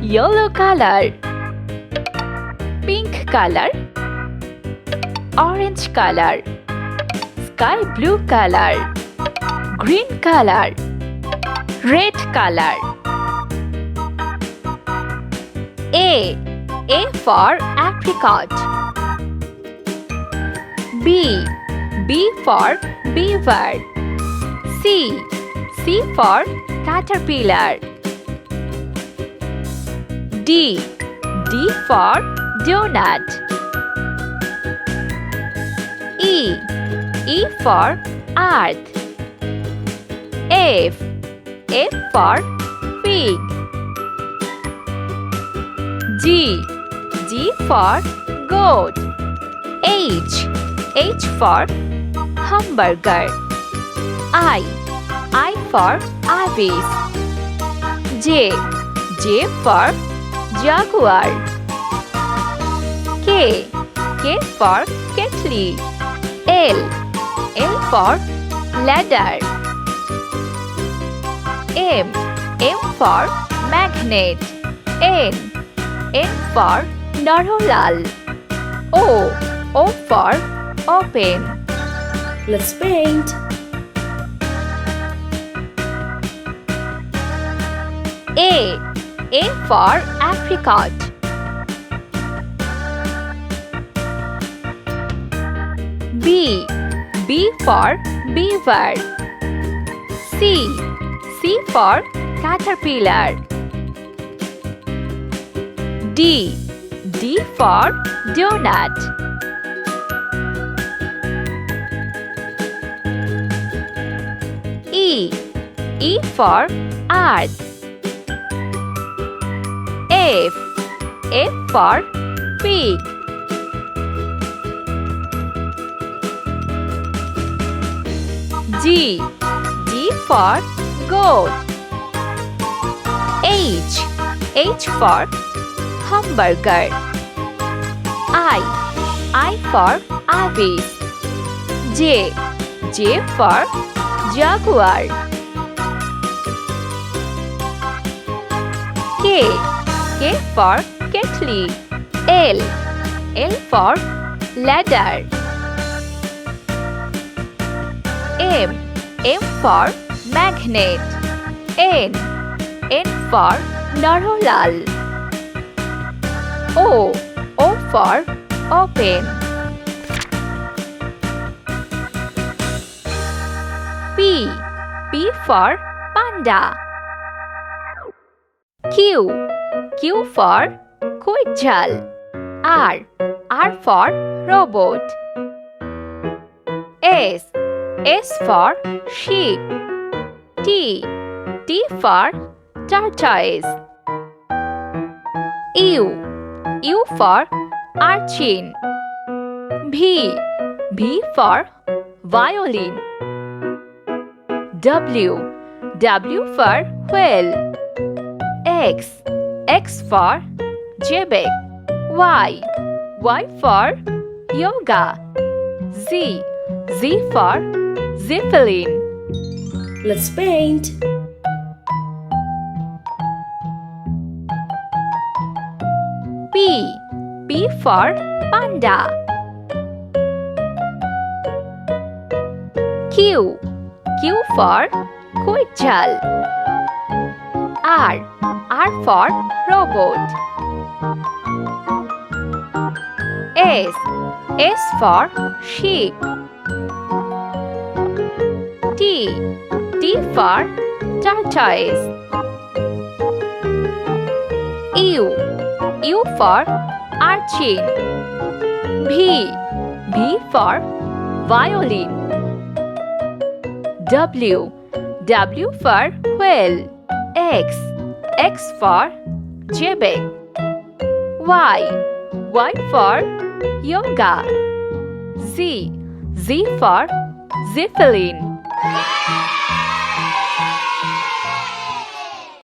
yellow color, pink color, orange color, sky blue color, green color, red color. A for apricot. B for beaver. C for caterpillar. D for donut. E for earth. F for fig. G for goat. H for hamburger. I for ibis. J for jaguar. K for kettle. L for ladder. M for magnet. N for narolal. O for open. Let's paint. A for apricot. B for beaver. C for caterpillar. D for donut. E for earth. F for pig. G for goat. H for hamburger. I for ibis. J for jaguar. K for kettle. L for ladder. M for magnet. N for narolal. O for open. P for panda. Q for quetzal. R for robot. S for sheep. T for tortoise. U for urchin. V for violin. W for whale. X for quebec. Y for yoga. Z for zeppelin. Let's paint. P for panda. Q for quetzal. R for robot. S for sheep. T for tortoise. U for urchin. V for violin. W for whale. X for quebec. Y for yoga. Z for zeppelin.